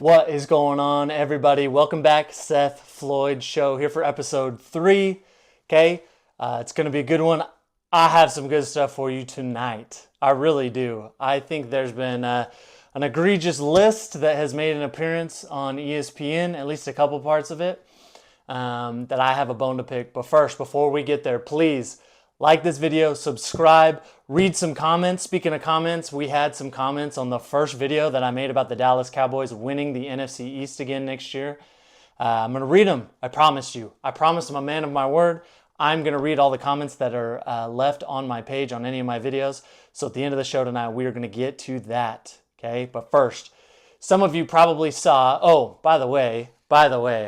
What is going on, everybody? Welcome back. Seth Floyd Show here for episode 3. Okay, it's going to be a good one. I have some good stuff for you tonight. I really do. I think there's been an egregious list that has made an appearance on ESPN, at least a couple parts of it, that I have a bone to pick. But first, before we get there, please like this video, subscribe, read some comments. Speaking of comments, we had some comments on the first video that I made about the Dallas Cowboys winning the NFC East again next year. I'm going to read them. I promised you. I promised I'm a man of my word. I'm going to read all the comments that are left on my page on any of my videos. So at the end of the show tonight, we are going to get to that. Okay, but first, some of you probably saw, oh, by the way,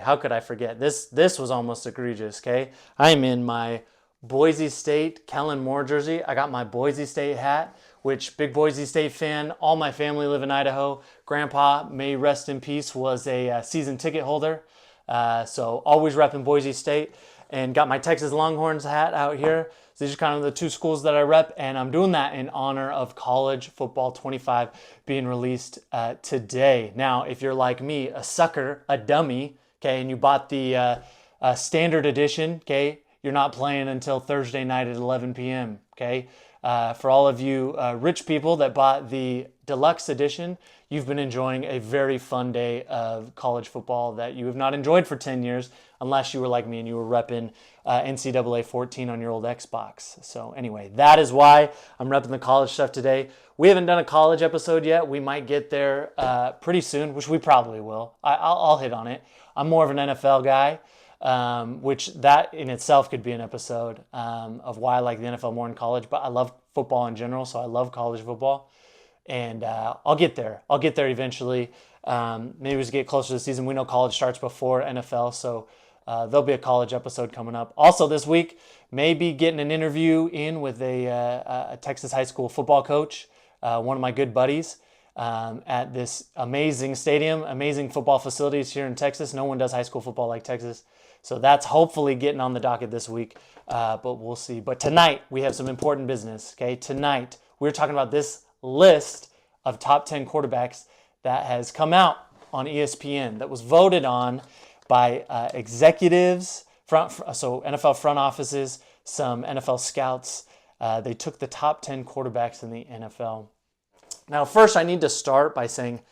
how could I forget? This was almost egregious, okay? I'm in my Boise State Kellen Moore jersey. I got my Boise State hat, which big Boise State fan. All my family live in Idaho. Grandpa, may rest in peace, was a season ticket holder. So always repping Boise State. And got my Texas Longhorns hat out here. So these are kind of the two schools that I rep, and I'm doing that in honor of College Football 25 being released today. Now, if you're like me, a sucker, a dummy, okay, and you bought the standard edition, okay, you're not playing until Thursday night at 11 p.m., okay? For all of you rich people that bought the deluxe edition, you've been enjoying a very fun day of college football that you have not enjoyed for 10 years, unless you were like me and you were repping NCAA 14 on your old Xbox. So anyway, that is why I'm repping the college stuff today. We haven't done a college episode yet. We might get there pretty soon, which we probably will. I'll hit on it. I'm more of an NFL guy. Which that in itself could be an episode of why I like the NFL more in college, but I love football in general, so I love college football, and I'll get there. I'll get there eventually. Maybe as we get closer to the season, we know college starts before NFL, so there'll be a college episode coming up. Also this week, maybe getting an interview in with a Texas high school football coach, one of my good buddies. At this amazing stadium, amazing football facilities here in Texas. No one does high school football like Texas. So that's hopefully getting on the docket this week, but we'll see. But tonight, we have some important business, okay? Tonight, we're talking about this list of top 10 quarterbacks that has come out on ESPN that was voted on by executives, so NFL front offices, some NFL scouts. They took the top 10 quarterbacks in the NFL. Now, first, I need to start by saying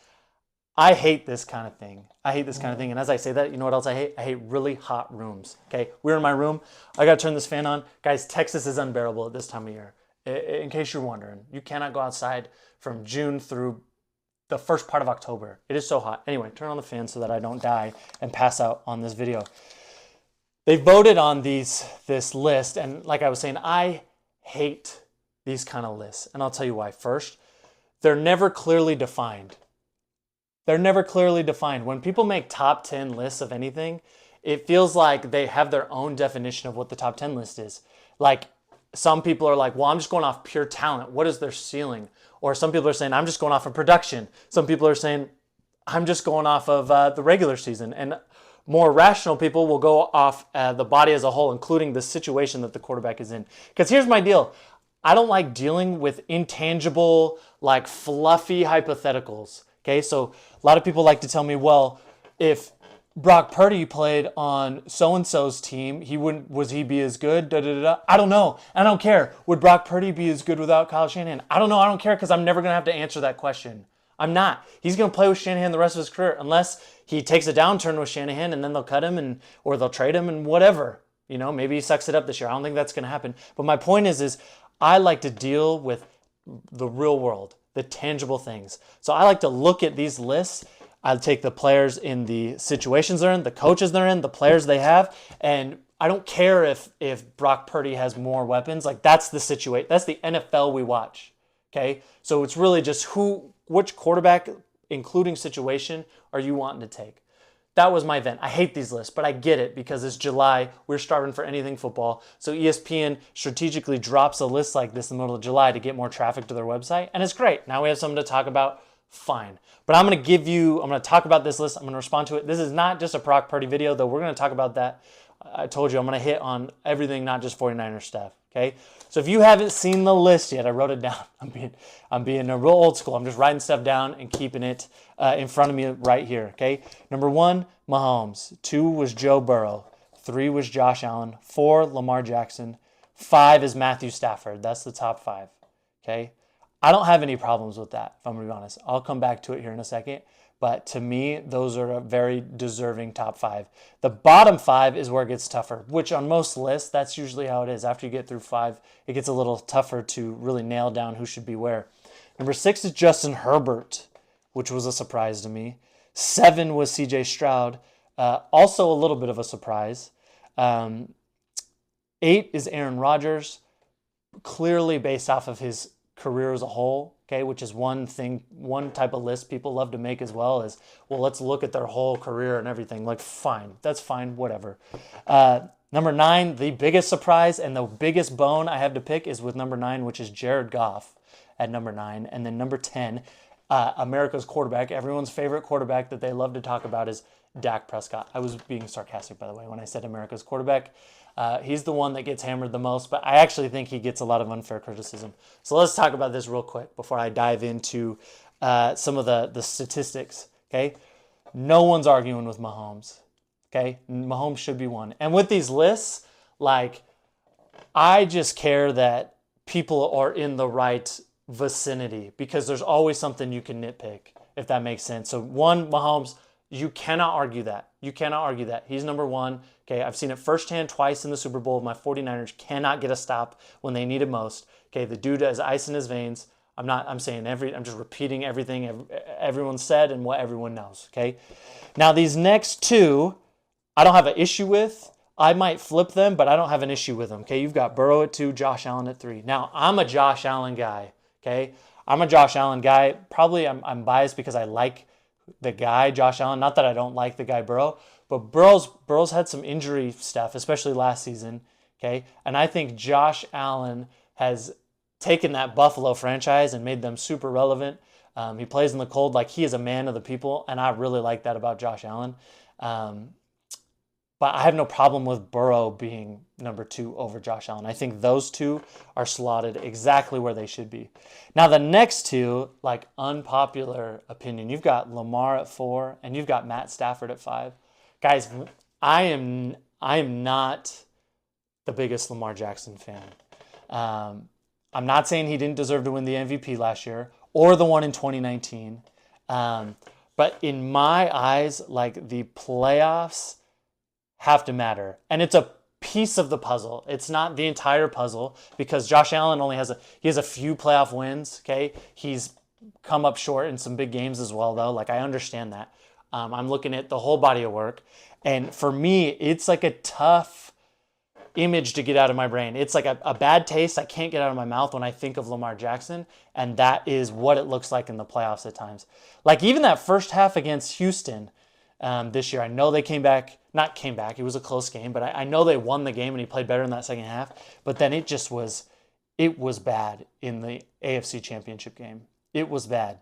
I hate this kind of thing. I hate this kind of thing. And as I say that, you know what else I hate? I hate really hot rooms. Okay, we're in my room. I got to turn this fan on. Guys, Texas is unbearable at this time of year. In case you're wondering, you cannot go outside from June through the first part of October. It is so hot. Anyway, turn on the fan so that I don't die and pass out on this video. They voted on this list. And like I was saying, I hate these kind of lists. And I'll tell you why. First, they're never clearly defined. They're never clearly defined. When people make top 10 lists of anything, it feels like they have their own definition of what the top 10 list is. Like some people are like, well, I'm just going off pure talent. What is their ceiling? Or some people are saying, I'm just going off of production. Some people are saying, I'm just going off of the regular season. And more rational people will go off the body as a whole, including the situation that the quarterback is in. Because here's my deal. I don't like dealing with intangible, like fluffy hypotheticals. Okay, so a lot of people like to tell me, well, if Brock Purdy played on so-and-so's team, would he be as good? Da, da, da, da. I don't know. I don't care. Would Brock Purdy be as good without Kyle Shanahan? I don't know. I don't care because I'm never going to have to answer that question. I'm not. He's going to play with Shanahan the rest of his career unless he takes a downturn with Shanahan and then they'll cut him or they'll trade him and whatever. You know, maybe he sucks it up this year. I don't think that's going to happen. But my point is I like to deal with the real world, the tangible things. So I like to look at these lists. I take the players in the situations they're in, the coaches they're in, the players they have, and I don't care if Brock Purdy has more weapons. Like that's the situation. That's the NFL we watch. Okay, so it's really just which quarterback, including situation, are you wanting to take? That was my vent. I hate these lists, but I get it because it's July. We're starving for anything football. So ESPN strategically drops a list like this in the middle of July to get more traffic to their website. And it's great. Now we have something to talk about. Fine. But I'm going to talk about this list. I'm going to respond to it. This is not just a Brock Purdy video, though we're going to talk about that I told you I'm going to hit on everything, not just 49ers stuff. Okay. So if you haven't seen the list yet, I wrote it down. I'm being a real old school. I'm just writing stuff down and keeping it in front of me right here. Okay. Number 1, Mahomes. 2 was Joe Burrow. 3 was Josh Allen. 4, Lamar Jackson. 5 is Matthew Stafford. That's the top 5. Okay. I don't have any problems with that, if I'm going to be honest. I'll come back to it here in a second. But to me, those are a very deserving top 5. The bottom 5 is where it gets tougher, which on most lists, that's usually how it is. After you get through 5, it gets a little tougher to really nail down who should be where. Number 6 is Justin Herbert, which was a surprise to me. 7 was CJ Stroud, also a little bit of a surprise. 8 is Aaron Rodgers, clearly based off of his career as a whole, okay, which is one type of list people love to make as well is, well, let's look at their whole career and everything. Like, fine, that's fine, whatever. Number 9, the biggest surprise and the biggest bone I have to pick is with number 9, which is Jared Goff at number 9. And then number 10, America's quarterback, everyone's favorite quarterback that they love to talk about is Dak Prescott. I was being sarcastic, by the way, when I said America's quarterback. He's the one that gets hammered the most, but I actually think he gets a lot of unfair criticism. So let's talk about this real quick before I dive into some of the statistics, okay? No one's arguing with Mahomes, okay? Mahomes should be one. And with these lists, like, I just care that people are in the right vicinity because there's always something you can nitpick, if that makes sense. So 1, Mahomes, you cannot argue that. You cannot argue that. He's number 1. Okay, I've seen it firsthand twice in the Super Bowl. My 49ers cannot get a stop when they need it most. Okay, the dude has ice in his veins. I'm just repeating everything everyone said and what everyone knows. Okay, now these next 2, I don't have an issue with. I might flip them, but I don't have an issue with them. Okay, you've got Burrow at 2, Josh Allen at 3. Now, I'm a Josh Allen guy. Okay, I'm a Josh Allen guy. Probably I'm biased because I like the guy, Josh Allen. Not that I don't like the guy Burrow, but Burrow's had some injury stuff, especially last season. Okay, and I think Josh Allen has taken that Buffalo franchise and made them super relevant. He plays in the cold like he is a man of the people, and I really like that about Josh Allen. But I have no problem with Burrow being number 2 over Josh Allen. I think those 2 are slotted exactly where they should be. Now, the next 2, like, unpopular opinion, you've got Lamar at 4 and you've got Matt Stafford at 5. Guys, I am not the biggest Lamar Jackson fan. I'm not saying he didn't deserve to win the MVP last year or the one in 2019. But in my eyes, like, the playoffs have to matter. And it's a piece of the puzzle. It's not the entire puzzle because Josh Allen only has a few playoff wins, okay? He's come up short in some big games as well, though. Like, I understand that. I'm looking at the whole body of work. And for me, it's like a tough image to get out of my brain. It's like a bad taste I can't get out of my mouth when I think of Lamar Jackson. And that is what it looks like in the playoffs at times. Like, even that first half against Houston this year, I know they not came back, it was a close game, but I know they won the game and he played better in that second half. But then it was bad in the AFC Championship game. It was bad.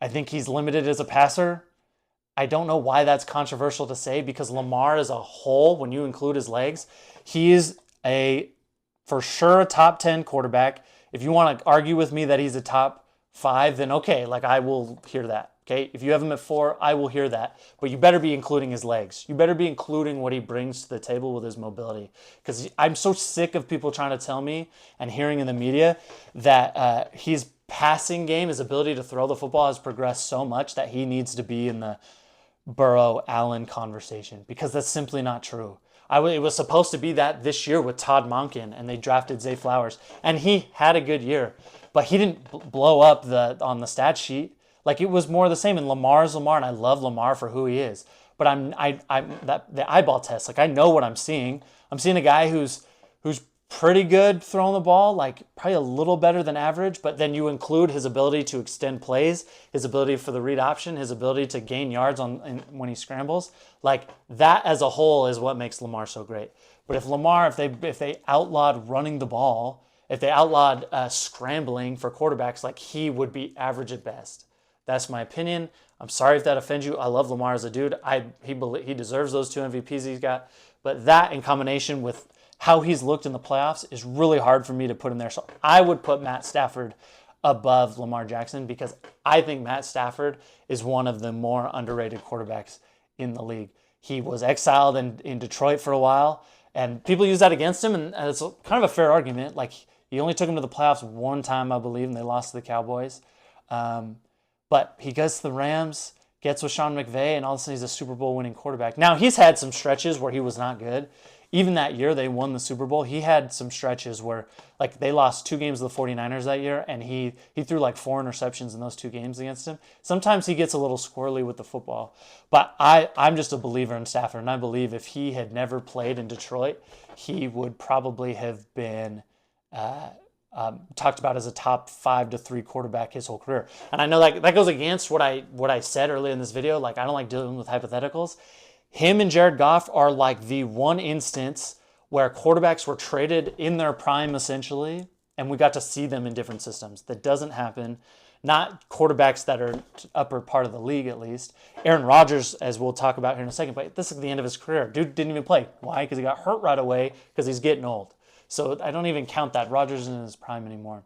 I think he's limited as a passer. I don't know why that's controversial to say because Lamar as a whole, when you include his legs, he is for sure a top 10 quarterback. If you want to argue with me that he's a top 5, then okay, like, I will hear that. Okay, if you have him at 4, I will hear that. But you better be including his legs. You better be including what he brings to the table with his mobility. Because I'm so sick of people trying to tell me and hearing in the media that his passing game, his ability to throw the football has progressed so much that he needs to be in the Burrow-Allen conversation. Because that's simply not true. It was supposed to be that this year with Todd Monken, and they drafted Zay Flowers. And he had a good year. But he didn't blow up on the stat sheet. Like, it was more the same. And Lamar's Lamar, and I love Lamar for who he is. But the eyeball test, like, I know what I'm seeing. I'm seeing a guy who's pretty good throwing the ball, like, probably a little better than average. But then you include his ability to extend plays, his ability for the read option, his ability to gain yards when he scrambles. Like, that as a whole is what makes Lamar so great. But if they outlawed running the ball, if they outlawed scrambling for quarterbacks, like, he would be average at best. That's my opinion. I'm sorry if that offends you. I love Lamar as a dude. He deserves those 2 MVPs he's got. But that in combination with how he's looked in the playoffs is really hard for me to put him there. So I would put Matt Stafford above Lamar Jackson because I think Matt Stafford is one of the more underrated quarterbacks in the league. He was exiled in Detroit for a while, and people use that against him, and it's kind of a fair argument. Like, he only took him to the playoffs one time, I believe, and they lost to the Cowboys. But he goes to the Rams, gets with Sean McVay, and all of a sudden he's a Super Bowl winning quarterback. Now, he's had some stretches where he was not good. Even that year they won the Super Bowl, he had some stretches where, like, they lost 2 games to the 49ers that year, and he threw like 4 interceptions in those 2 games against him. Sometimes he gets a little squirrely with the football. But I'm just a believer in Stafford, and I believe if he had never played in Detroit, he would probably have been talked about as a top 5 to 3 quarterback his whole career. And I know that goes against what I said earlier in this video. Like, I don't like dealing with hypotheticals. Him and Jared Goff are like the one instance where quarterbacks were traded in their prime, essentially, and we got to see them in different systems. That doesn't happen. Not quarterbacks that are upper part of the league, at least. Aaron Rodgers, as we'll talk about here in a second, but this is the end of his career. Dude didn't even play. Why? Because he got hurt right away because he's getting old. So I don't even count that. Rodgers isn't in his prime anymore.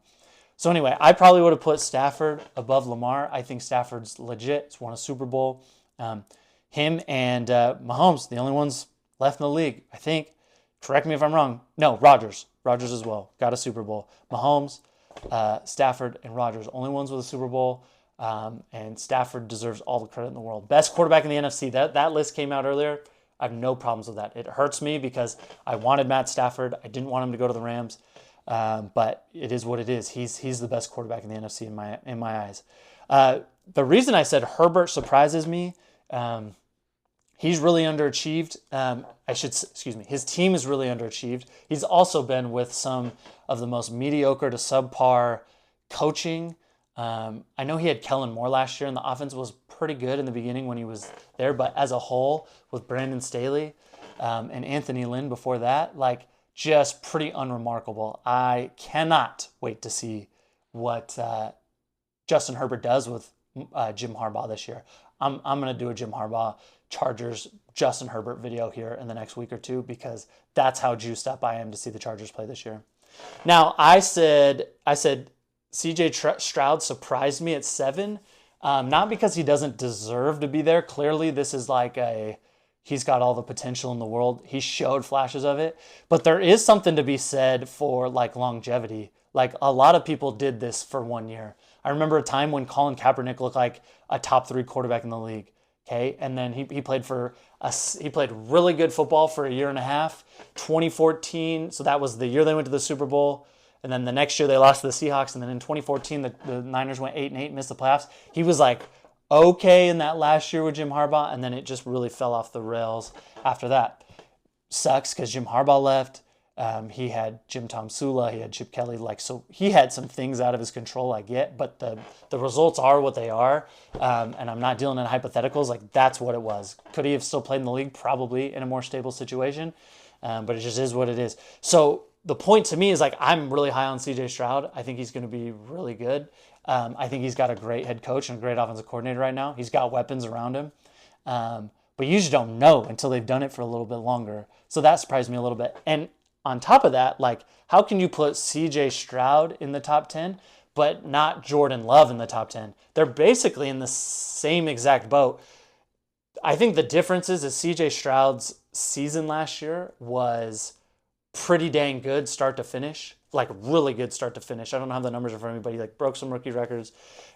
So anyway, I probably would have put Stafford above Lamar. I think Stafford's legit. He's won a Super Bowl. Him and Mahomes, the only ones left in the league, I think. Correct me if I'm wrong. No, Rodgers. Rodgers as well. Got a Super Bowl. Mahomes, Stafford, and Rodgers. Only ones with a Super Bowl. And Stafford deserves all the credit in the world. Best quarterback in the NFC. That list came out earlier. I have no problems with that. It hurts me because I wanted Matt Stafford. I didn't want him to go to the Rams. But it is what it is. He's the best quarterback in the NFC in my eyes. The reason I said Herbert surprises me, he's really underachieved. His team is really underachieved. He's also been with some of the most mediocre to subpar coaching. I know he had Kellen Moore last year, and the offense was pretty good in the beginning when he was there, but as a whole, with Brandon Staley and Anthony Lynn before that, like, just pretty unremarkable. I cannot wait to see what Justin Herbert does with Jim Harbaugh this year. I'm going to do a Jim Harbaugh Chargers Justin Herbert video here in the next week or two because that's how juiced up I am to see the Chargers play this year. Now, I said CJ Stroud surprised me at 7, not because he doesn't deserve to be there. Clearly, this is like he's got all the potential in the world. He showed flashes of it. But there is something to be said for, like, longevity. Like, a lot of people did this for 1 year. I remember a time when Colin Kaepernick looked like a top 3 quarterback in the league. Okay, and then he played really good football for a year and a half. 2014, so that was the year they went to the Super Bowl. And then the next year they lost to the Seahawks. And then in 2014, the Niners went 8-8, missed the playoffs. He was like okay in that last year with Jim Harbaugh, and then it just really fell off the rails after that. Sucks because Jim Harbaugh left. He had Jim Tom Sula, he had Chip Kelly, so he had some things out of his control, I get, but the results are what they are, and I'm not dealing in hypotheticals. Like, that's what it was. Could he have still played in the league? Probably, in a more stable situation, but it just is what it is. So the point to me is, like, I'm really high on CJ Stroud. I think he's going to be really good. I think he's got a great head coach and a great offensive coordinator right now. He's got weapons around him. But you just don't know until they've done it for a little bit longer. So that surprised me a little bit. And on top of that, like, how can you put CJ Stroud in the top 10, but not Jordan Love in the top 10? They're basically in the same exact boat. I think the difference is CJ Stroud's season last year was pretty dang good start to finish, like really good start to finish. I don't have the numbers in front of me, but he like broke some rookie records.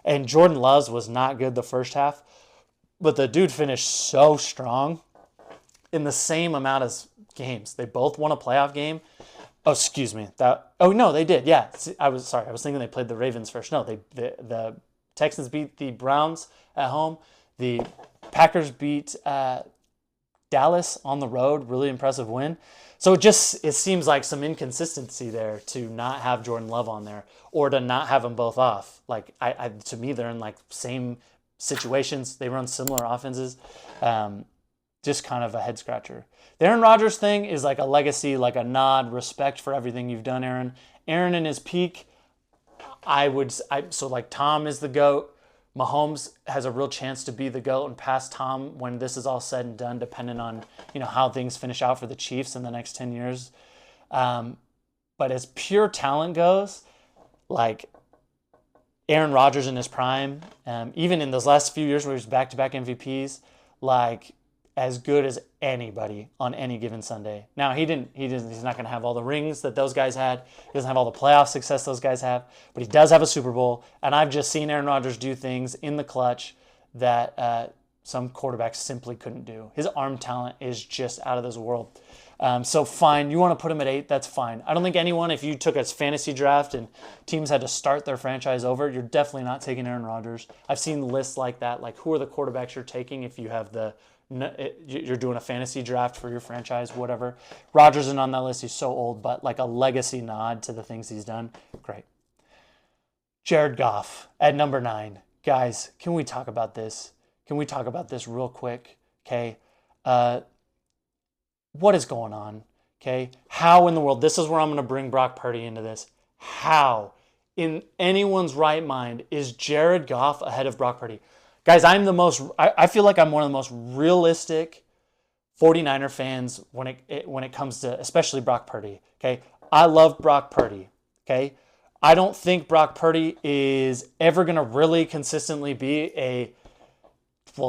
And Jordan Love's was not good the first half, but the dude finished so strong in the same amount of games. They both won a playoff game. Oh, excuse me. No, they did. Yeah, I was thinking they played the Ravens first. No, the Texans beat the Browns at home. The Packers beat Dallas on the road. Really impressive win. So it seems like some inconsistency there to not have Jordan Love on there or to not have them both off. Like, to me, they're in like same situations. They run similar offenses. Just kind of a head scratcher. The Aaron Rodgers thing is like a legacy, like a nod, respect for everything you've done, Aaron. Aaron in his peak, so like Tom is the GOAT. Mahomes has a real chance to be the GOAT and pass Tom when this is all said and done, depending on how things finish out for the Chiefs in the next 10 years. But as pure talent goes, like Aaron Rodgers in his prime, even in those last few years where he was back-to-back MVPs, like as good as anybody on any given Sunday. Now he's not going to have all the rings that those guys had. He doesn't have all the playoff success those guys have, but he does have a Super Bowl. And I've just seen Aaron Rodgers do things in the clutch that some quarterbacks simply couldn't do. His arm talent is just out of this world. So fine, you want to put him at 8, that's fine. I don't think anyone, if you took a fantasy draft and teams had to start their franchise over, you're definitely not taking Aaron Rodgers. I've seen lists like that, like who are the quarterbacks you're taking if you have you're doing a fantasy draft for your franchise, whatever. Rodgers isn't on that list, he's so old, but like a legacy nod to the things he's done, great. Jared Goff at number 9. Guys, can we talk about this? Can we talk about this real quick? Okay. What is going on? Okay. How in the world? This is where I'm going to bring Brock Purdy into this. How in anyone's right mind is Jared Goff ahead of Brock Purdy? Guys, I feel like I'm one of the most realistic 49er fans when it comes to especially Brock Purdy. Okay. I love Brock Purdy. Okay. I don't think Brock Purdy is ever going to really consistently be a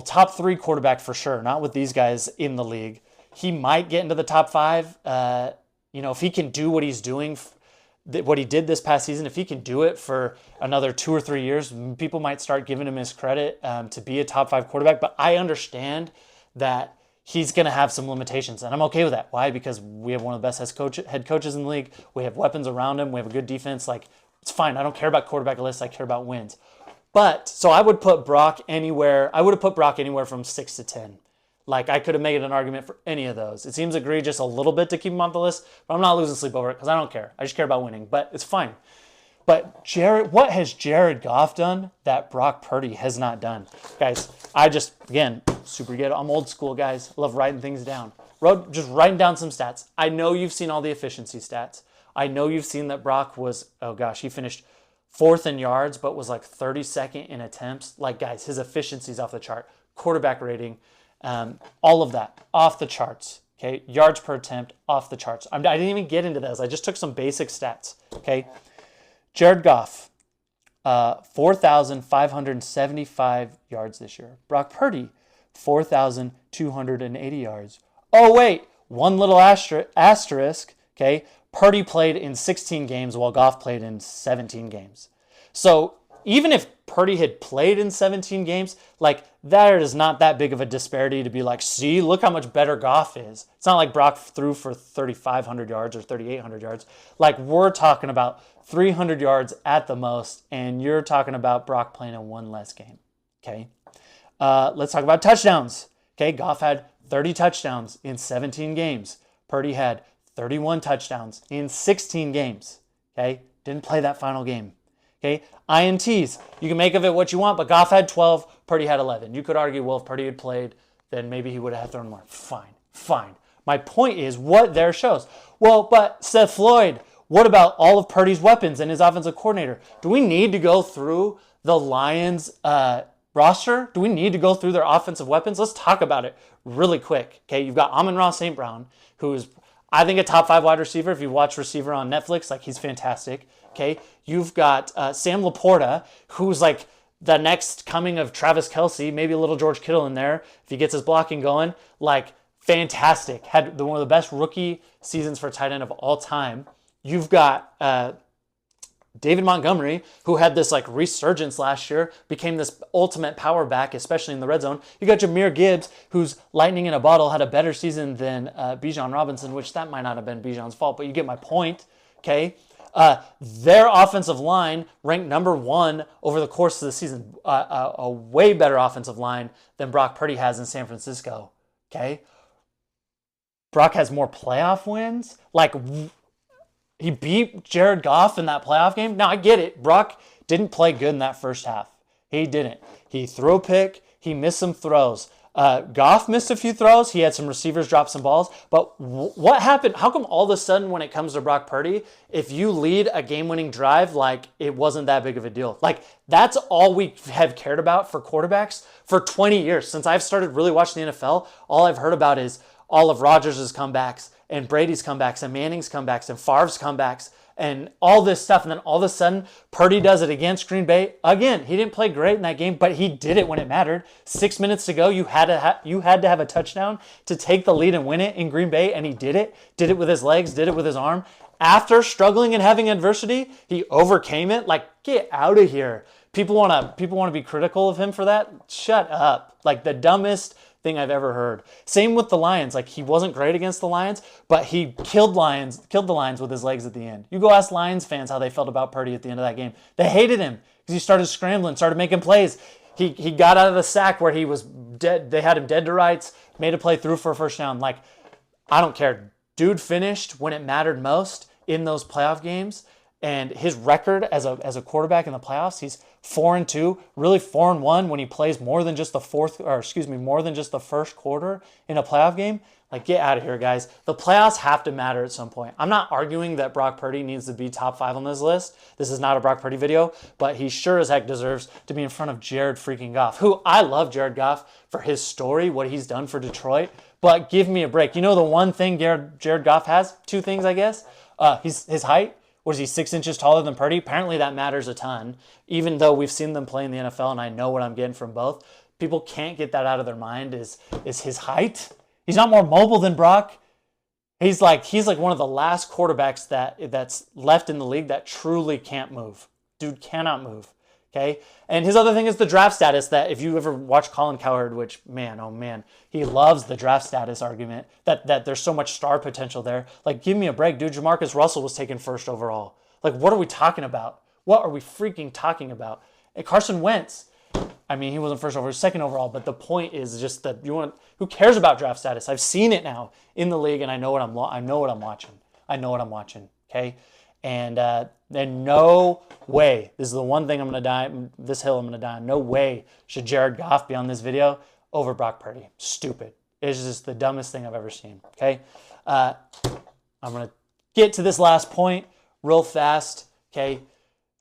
top 3 quarterback for sure. Not with these guys in the league. He might get into the top 5. If he can do what he's doing, what he did this past season, if he can do it for another 2 or 3 years, people might start giving him his credit to be a top 5 quarterback. But I understand that he's going to have some limitations, and I'm okay with that. Why? Because we have one of the best head coaches in the league. We have weapons around him. We have a good defense. Like, it's fine. I don't care about quarterback lists. I care about wins. But so I would put Brock anywhere. I would have put Brock anywhere from 6 to 10. Like, I could have made an argument for any of those. It seems egregious a little bit to keep him off the list, but I'm not losing sleep over it because I don't care. I just care about winning, but it's fine. But what has Jared Goff done that Brock Purdy has not done? Guys, super good. I'm old school, guys. I love writing things down. Just writing down some stats. I know you've seen all the efficiency stats. I know you've seen that Brock he finished 4th in yards, but was like 32nd in attempts. Like, guys, his efficiency's off the chart. Quarterback rating, all of that off the charts. Okay, yards per attempt off the charts. I didn't even get into this. I just took some basic stats. Okay, Jared Goff, 4,575 yards this year. Brock Purdy, 4,280 yards. Oh wait, one little asterisk. Okay, Purdy played in 16 games while Goff played in 17 games. So even if Purdy had played in 17 games, like, that is not that big of a disparity to be like, see, look how much better Goff is. It's not like Brock threw for 3,500 yards or 3,800 yards. Like, we're talking about 300 yards at the most, and you're talking about Brock playing in one less game. Okay, let's talk about touchdowns. Okay, Goff had 30 touchdowns in 17 games. Purdy had 31 touchdowns in 16 games. Okay, didn't play that final game. Okay, INTs, you can make of it what you want, but Goff had 12, Purdy had 11. You could argue, well, if Purdy had played, then maybe he would have thrown more. Fine. My point is what there shows. Well, but Seth Floyd, what about all of Purdy's weapons and his offensive coordinator? Do we need to go through the Lions roster? Do we need to go through their offensive weapons? Let's talk about it really quick. Okay, you've got Amon-Ra St. Brown, who is, I think, a top 5 wide receiver. If you watch Receiver on Netflix, like, he's fantastic. Okay, you've got Sam Laporta, who's like the next coming of Travis Kelce, maybe a little George Kittle in there if he gets his blocking going. Like, fantastic. Had one of the best rookie seasons for tight end of all time. You've got David Montgomery, who had this like resurgence last year, became this ultimate power back, especially in the red zone. You got Jahmyr Gibbs, who's lightning in a bottle, had a better season than Bijan Robinson, which that might not have been Bijan's fault, but you get my point. Okay. Their offensive line ranked number 1 over the course of the season. A way better offensive line than Brock Purdy has in San Francisco. Okay, Brock has more playoff wins. Like, he beat Jared Goff in that playoff game. Now, I get it. Brock didn't play good in that first half. He didn't. He threw a pick. He missed some throws. Goff missed a few throws. He had some receivers drop some balls. But what happened? How come all of a sudden when it comes to Brock Purdy, if you lead a game-winning drive, like it wasn't that big of a deal? Like that's all we have cared about for quarterbacks for 20 years. Since I've started really watching the NFL, all I've heard about is all of Rodgers' comebacks and Brady's comebacks and Manning's comebacks and Favre's comebacks and all this stuff. And then all of a sudden, Purdy does it against Green Bay. Again, he didn't play great in that game, but he did it when it mattered. 6 minutes to go, you had to have a touchdown to take the lead and win it in Green Bay, and he did it. Did it with his legs, did it with his arm. After struggling and having adversity, he overcame it. Like, get out of here. People want to be critical of him for that. Shut up. Like the dumbest thing I've ever heard. Same with the Lions. Like he wasn't great against the Lions, but he killed the Lions with his legs at the end. You go ask Lions fans how they felt about Purdy at the end of that game. They hated him because he started scrambling, started making plays. He got out of the sack where he was dead. They had him dead to rights, made a play through for a first down. Like, I don't care. Dude finished when it mattered most in those playoff games. And his record as a quarterback in the playoffs, he's 4-2, really 4-1 when he plays more than just the first quarter in a playoff game. Like, get out of here, guys. The playoffs have to matter at some point. I'm not arguing that Brock Purdy needs to be top 5 on this list. This is not a Brock Purdy video, but he sure as heck deserves to be in front of Jared freaking Goff, who I love Jared Goff for his story, what he's done for Detroit. But give me a break. You know the one thing Jared Goff has? 2 things, I guess. His height. Was he 6 inches taller than Purdy? Apparently that matters a ton, even though we've seen them play in the NFL and I know what I'm getting from both. People can't get that out of their mind is his height. He's not more mobile than Brock. He's like one of the last quarterbacks that's left in the league that truly can't move. Dude cannot move. Okay? And his other thing is the draft status, that if you ever watch Colin Cowherd, which, man, oh man, he loves the draft status argument, that there's so much star potential there. Like, give me a break, dude. Jamarcus Russell was taken first overall. Like, what are we talking about? What are we freaking talking about? And Carson Wentz, I mean, he wasn't first overall, second overall, but the point is just that who cares about draft status? I've seen it now in the league, and I know what I'm watching. Okay? And no way, this is the one thing I'm going to die, this hill I'm going to die on, no way should Jared Goff be on this video over Brock Purdy. Stupid. It's just the dumbest thing I've ever seen, okay? I'm going to get to this last point real fast, okay?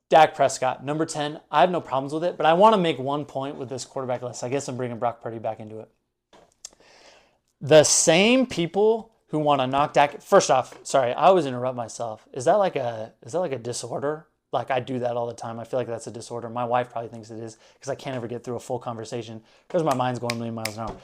Dak Prescott, number 10. I have no problems with it, but I want to make one point with this quarterback list. I guess I'm bringing Brock Purdy back into it. The same people who want to knock Dak. First off, sorry, I always interrupt myself. Is that like a disorder? Like, I do that all the time. I feel like that's a disorder. My wife probably thinks it is because I can't ever get through a full conversation because my mind's going a million miles an hour.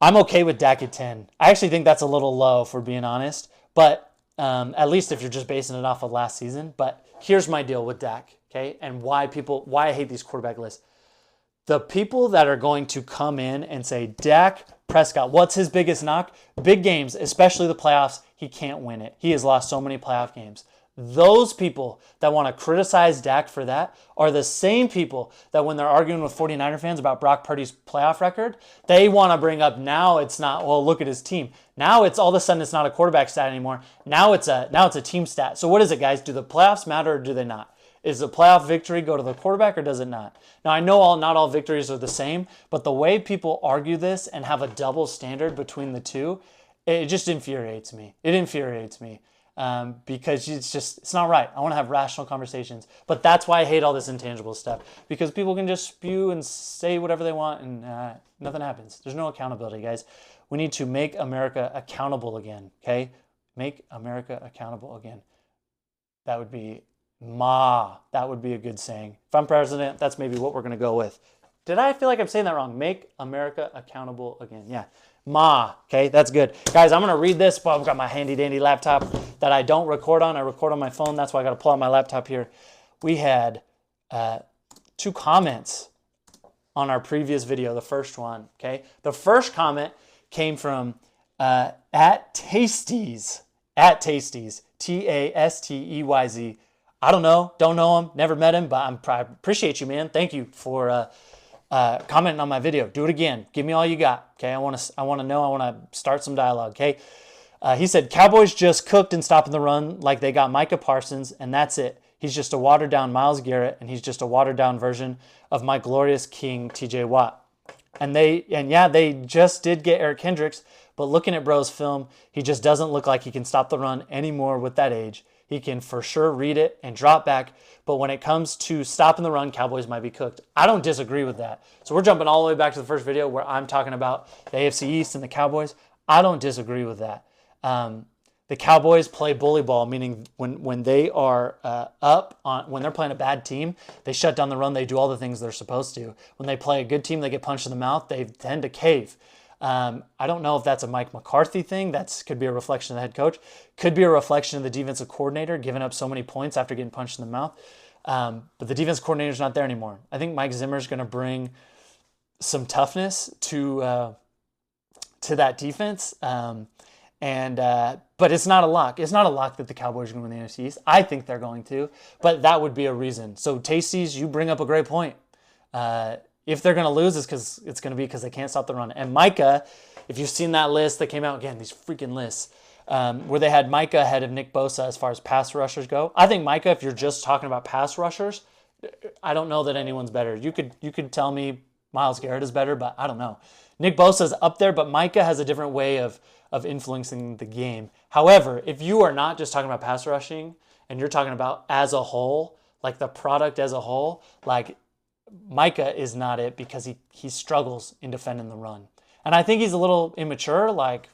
I'm okay with Dak at 10. I actually think that's a little low, for being honest. But at least if you're just basing it off of last season. But here's my deal with Dak, okay? And why I hate these quarterback lists. The people that are going to come in and say, Dak Prescott, what's his biggest knock? Big games, especially the playoffs, he can't win it. He has lost so many playoff games. Those people that want to criticize Dak for that are the same people that when they're arguing with 49er fans about Brock Purdy's playoff record, they want to bring up now it's not, well, look at his team. Now it's all of a sudden it's not a quarterback stat anymore. Now it's a team stat. So what is it, guys? Do the playoffs matter or do they not? Is the playoff victory go to the quarterback or does it not? Now, I know not all victories are the same, but the way people argue this and have a double standard between the two, it just infuriates me. It infuriates me because it's not right. I want to have rational conversations. But that's why I hate all this intangible stuff, because people can just spew and say whatever they want and nothing happens. There's no accountability, guys. We need to make America accountable again, okay? Make America accountable again. That would be that would be a good saying. If I'm president, that's maybe what we're going to go with. Did I feel like I'm saying that wrong? Make America accountable again. Yeah. Okay, that's good. Guys, I'm going to read this, but I've got my handy-dandy laptop that I don't record on. I record on my phone. That's why I got to pull out my laptop here. We had 2 comments on our previous video, the first one, okay? The first comment came from at Tasties, Tasteyz. I don't know him, never met him, but I appreciate you, man. Thank you for commenting on my video. Do it again. Give me all you got, okay? I want to know. I want to start some dialogue, okay? He said, Cowboys just cooked and stopping the run like they got Micah Parsons, and that's it. He's just a watered-down Myles Garrett, and he's just a watered-down version of my glorious king, TJ Watt. They just did get Eric Kendricks, but looking at Bro's film, he just doesn't look like he can stop the run anymore with that age. He can for sure read it and drop back, but when it comes to stopping the run, Cowboys might be cooked. I don't disagree with that. So we're jumping all the way back to the first video where I'm talking about the AFC East and the Cowboys. I don't disagree with that. The Cowboys play bully ball, meaning when they are when they're playing a bad team, they shut down the run. They do all the things they're supposed to. When they play a good team, they get punched in the mouth. They tend to cave. I don't know if that's a Mike McCarthy thing. That could be a reflection of the head coach. Could be a reflection of the defensive coordinator giving up so many points after getting punched in the mouth. But the defensive coordinator's not there anymore. I think Mike Zimmer's going to bring some toughness to that defense. But it's not a lock. It's not a lock that the Cowboys are going to win the NFC East. I think they're going to, but that would be a reason. So Tasties, you bring up a great point. If they're going to lose, it's going to be because they can't stop the run. And Micah, if you've seen that list that came out again, these freaking lists where they had Micah ahead of Nick Bosa as far as pass rushers go. I think Micah, if you're just talking about pass rushers, I don't know that anyone's better. You could tell me Myles Garrett is better, but I don't know. Nick Bosa's up there, but Micah has a different way of influencing the game. However, if you are not just talking about pass rushing and you're talking about as a whole, like the product as a whole, like Micah is not it because he struggles in defending the run. And I think he's a little immature. Like,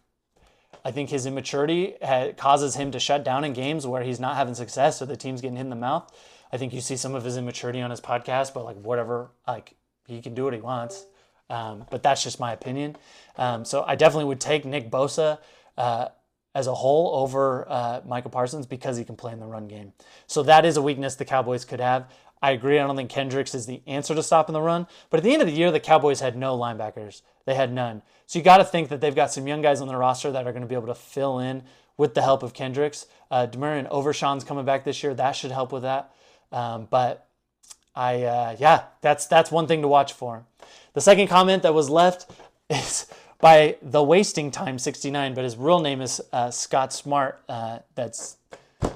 I think his immaturity causes him to shut down in games where he's not having success or the team's getting hit in the mouth. I think you see some of his immaturity on his podcast, but like whatever, like he can do what he wants. But that's just my opinion. So I definitely would take Nick Bosa as a whole over Micah Parsons because he can play in the run game. So that is a weakness the Cowboys could have. I agree. I don't think Kendricks is the answer to stopping the run. But at the end of the year, the Cowboys had no linebackers. They had none. So you got to think that they've got some young guys on the roster that are going to be able to fill in with the help of Kendricks. Demarion Overshawn's coming back this year. That should help with that. That's one thing to watch for. The second comment that was left is by the Wasting Time 69, but his real name is Scott Smart. That's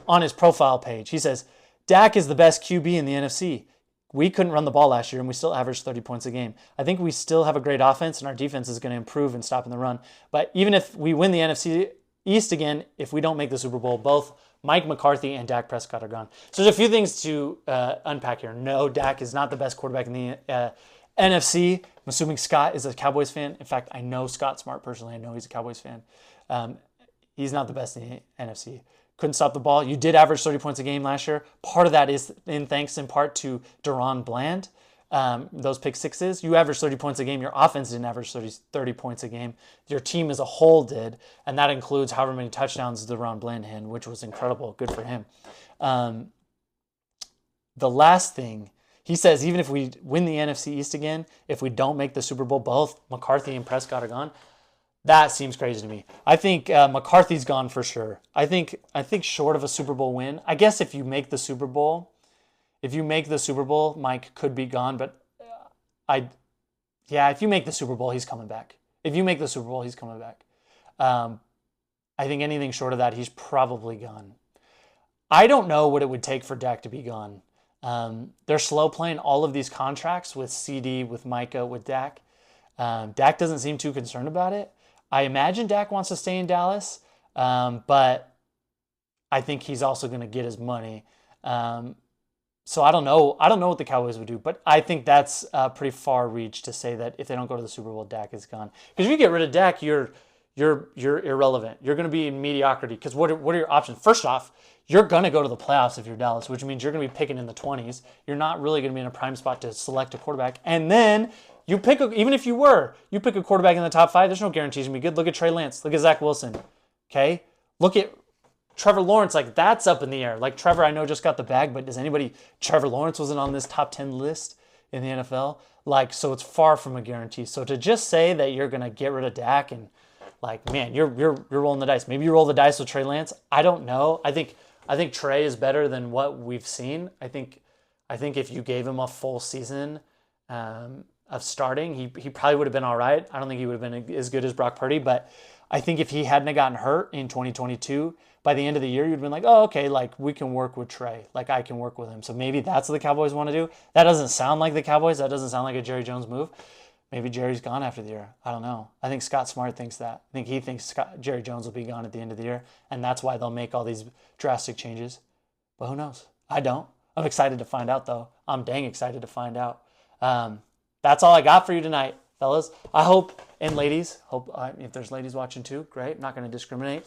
on his profile page. He says, Dak is the best QB in the NFC. We couldn't run the ball last year, and we still averaged 30 points a game. I think we still have a great offense, and our defense is going to improve in stopping the run. But even if we win the NFC East again, if we don't make the Super Bowl, both Mike McCarthy and Dak Prescott are gone. So there's a few things to unpack here. No, Dak is not the best quarterback in the NFC. I'm assuming Scott is a Cowboys fan. In fact, I know Scott Smart personally. I know he's a Cowboys fan. He's not the best in the NFC. Couldn't stop the ball. You did average 30 points a game last year. Part of that is thanks in part to Deron Bland. Those pick sixes. You averaged 30 points a game. Your offense didn't average 30 points a game. Your team as a whole did. And that includes however many touchdowns Deron Bland had, which was incredible. Good for him. The last thing, he says, even if we win the NFC East again, if we don't make the Super Bowl, both McCarthy and Prescott are gone. That seems crazy to me. I think McCarthy's gone for sure. I think short of a Super Bowl win, I guess if you make the Super Bowl, Mike could be gone. But if you make the Super Bowl, he's coming back. I think anything short of that, he's probably gone. I don't know what it would take for Dak to be gone. They're slow playing all of these contracts with CD, with Micah, with Dak. Dak doesn't seem too concerned about it. I imagine Dak wants to stay in Dallas, but I think he's also going to get his money. So I don't know. I don't know what the Cowboys would do, but I think that's a pretty far reach to say that if they don't go to the Super Bowl, Dak is gone. Because if you get rid of Dak, you're irrelevant. You're going to be in mediocrity. Because what are your options? First off, you're going to go to the playoffs if you're Dallas, which means you're going to be picking in the 20s. You're not really going to be in a prime spot to select a quarterback. And then you pick, even if you pick a quarterback in the top 5, there's no guarantees you're going to be good. Look at Trey Lance. Look at Zach Wilson. Okay? Look at Trevor Lawrence. Like, that's up in the air. Like, Trevor, I know, just got the bag, but Trevor Lawrence wasn't on this top 10 list in the NFL. Like, so it's far from a guarantee. So to just say that you're going to get rid of Dak and, like, man, you're rolling the dice. Maybe you roll the dice with Trey Lance. I don't know. I think Trey is better than what we've seen. I think if you gave him a full season of starting, he probably would have been all right. I don't think he would have been as good as Brock Purdy, but I think if he hadn't gotten hurt in 2022, by the end of the year, you'd have been like, oh, okay, like, we can work with Trey. Like, I can work with him. So maybe that's what the Cowboys want to do. That doesn't sound like the Cowboys. That doesn't sound like a Jerry Jones move. Maybe Jerry's gone after the year. I don't know. I think Scott Smart thinks that. I think he thinks Jerry Jones will be gone at the end of the year, and that's why they'll make all these drastic changes. But who knows? I don't. I'm excited to find out, though. I'm dang excited to find out. That's all I got for you tonight, fellas. I hope, and ladies, if there's ladies watching too, great. I'm not going to discriminate.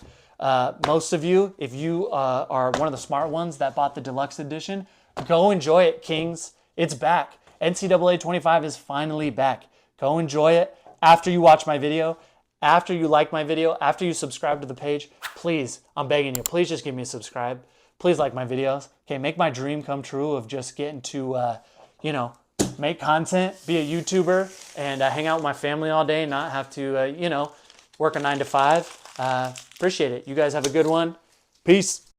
Most of you, if you are one of the smart ones that bought the deluxe edition, go enjoy it, Kings. It's back. NCAA 25 is finally back. Go enjoy it. After you watch my video, after you like my video, after you subscribe to the page, please, I'm begging you, please just give me a subscribe. Please like my videos. Okay, make my dream come true of just getting to, make content, be a YouTuber, and hang out with my family all day, not have to, work a 9 to 5. Appreciate it. You guys have a good one. Peace.